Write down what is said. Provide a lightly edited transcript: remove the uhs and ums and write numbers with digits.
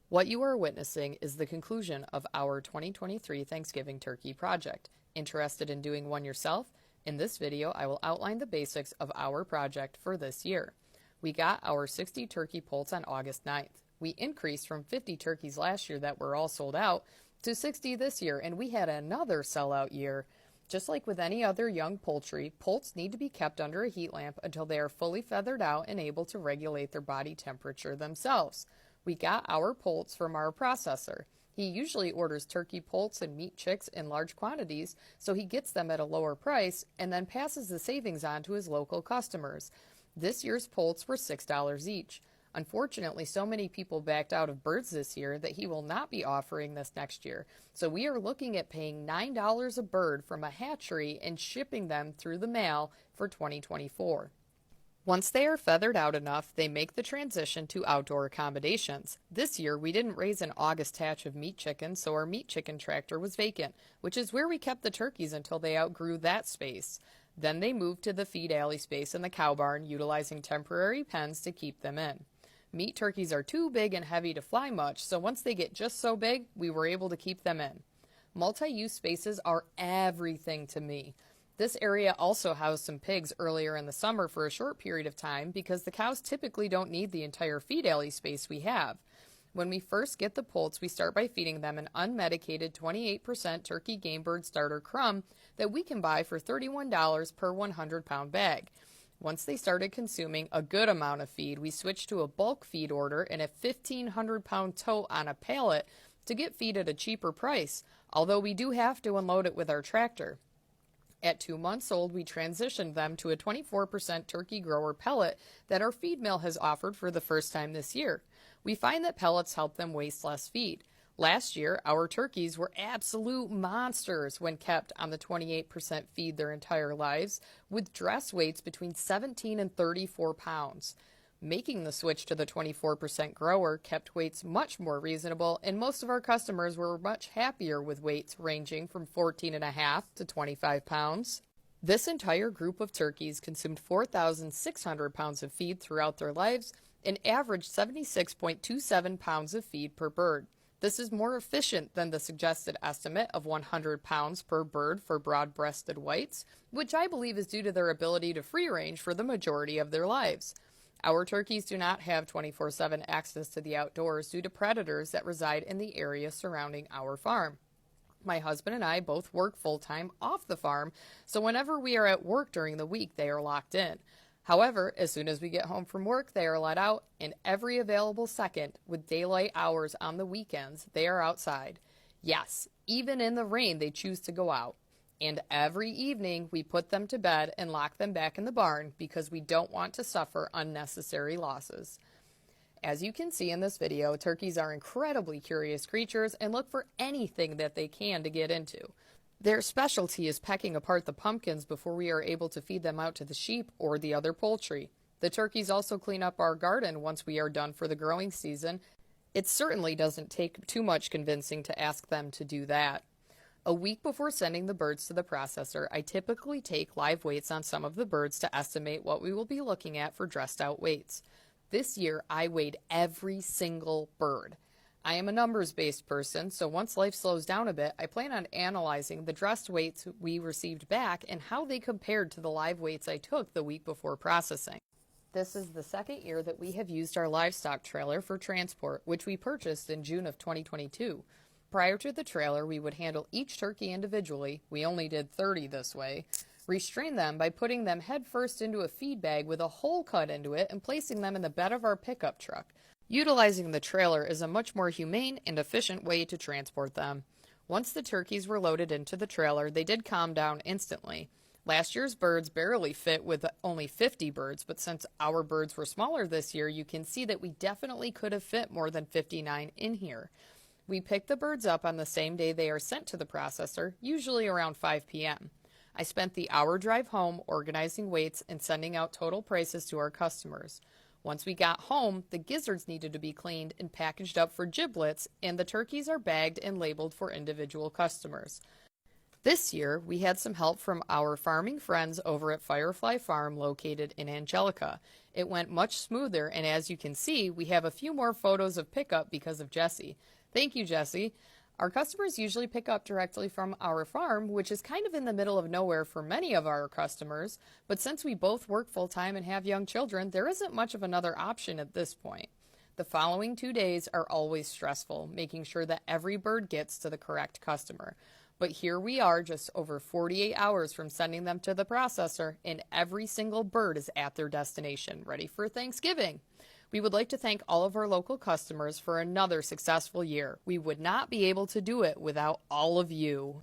What you are witnessing is the conclusion of our 2023 Thanksgiving Turkey project. Interested in doing one yourself? In this video, I will outline the basics of our project for this year. We got our 60 turkey poults on August 9th. We increased from 50 turkeys last year that were all sold out to 60 this year, and we had another sellout year. Just like with any other young poultry, poults need to be kept under a heat lamp until they are fully feathered out and able to regulate their body temperature themselves. We got our poults from our processor. He usually orders turkey poults and meat chicks in large quantities, so he gets them at a lower price and then passes the savings on to his local customers. This year's poults were $6 each. Unfortunately, so many people backed out of birds this year that he will not be offering this next year. So we are looking at paying $9 a bird from a hatchery and shipping them through the mail for 2024. Once they are feathered out enough, they make the transition to outdoor accommodations. This year, we didn't raise an August hatch of meat chickens, so our meat chicken tractor was vacant, which is where we kept the turkeys until they outgrew that space. Then they moved to the feed alley space in the cow barn, utilizing temporary pens to keep them in. Meat turkeys are too big and heavy to fly much, so once they get just so big, we were able to keep them in. Multi-use spaces are everything to me. This area also housed some pigs earlier in the summer for a short period of time because the cows typically don't need the entire feed alley space we have. When we first get the poults, we start by feeding them an unmedicated 28% turkey game bird starter crumb that we can buy for $31 per 100-pound bag. Once they started consuming a good amount of feed, we switched to a bulk feed order and a 1,500-pound tote on a pallet to get feed at a cheaper price, although we do have to unload it with our tractor. At 2 months old, we transitioned them to a 24% turkey grower pellet that our feed mill has offered for the first time this year. We find that pellets help them waste less feed. Last year, our turkeys were absolute monsters when kept on the 28% feed their entire lives, with dress weights between 17 and 34 pounds. Making the switch to the 24% grower kept weights much more reasonable, and most of our customers were much happier with weights ranging from 14.5 to 25 pounds. This entire group of turkeys consumed 4,600 pounds of feed throughout their lives and averaged 76.27 pounds of feed per bird. This is more efficient than the suggested estimate of 100 pounds per bird for broad-breasted whites, which I believe is due to their ability to free range for the majority of their lives. Our turkeys do not have 24/7 access to the outdoors due to predators that reside in the area surrounding our farm. My husband and I both work full-time off the farm, so whenever we are at work during the week, they are locked in. However, as soon as we get home from work, they are let out, and every available second, with daylight hours on the weekends, they are outside. Yes, even in the rain, they choose to go out. And every evening, we put them to bed and lock them back in the barn because we don't want to suffer unnecessary losses. As you can see in this video, turkeys are incredibly curious creatures and look for anything that they can to get into. Their specialty is pecking apart the pumpkins before we are able to feed them out to the sheep or the other poultry. The turkeys also clean up our garden once we are done for the growing season. It certainly doesn't take too much convincing to ask them to do that. A week before sending the birds to the processor, I typically take live weights on some of the birds to estimate what we will be looking at for dressed out weights. This year, I weighed every single bird. I am a numbers-based person, so once life slows down a bit, I plan on analyzing the dressed weights we received back and how they compared to the live weights I took the week before processing. This is the second year that we have used our livestock trailer for transport, which we purchased in June of 2022. Prior to the trailer, we would handle each turkey individually, we only did 30 this way, restrain them by putting them headfirst into a feed bag with a hole cut into it and placing them in the bed of our pickup truck. Utilizing the trailer is a much more humane and efficient way to transport them. Once the turkeys were loaded into the trailer, they did calm down instantly. Last year's birds barely fit with only 50 birds, but since our birds were smaller this year, you can see that we definitely could have fit more than 59 in here. We pick the birds up on the same day they are sent to the processor, usually around 5 p.m. I spent the hour drive home organizing weights and sending out total prices to our customers. Once we got home, the gizzards needed to be cleaned and packaged up for giblets, and the turkeys are bagged and labeled for individual customers. This year, we had some help from our farming friends over at Firefly Farm located in Angelica. It went much smoother, and as you can see, we have a few more photos of pickup because of Jesse. Thank you, Jesse. Our customers usually pick up directly from our farm, which is kind of in the middle of nowhere for many of our customers, but since we both work full-time and have young children, there isn't much of another option at this point. The following 2 days are always stressful, making sure that every bird gets to the correct customer. But here we are just over 48 hours from sending them to the processor, and every single bird is at their destination, ready for Thanksgiving. We would like to thank all of our local customers for another successful year. We would not be able to do it without all of you.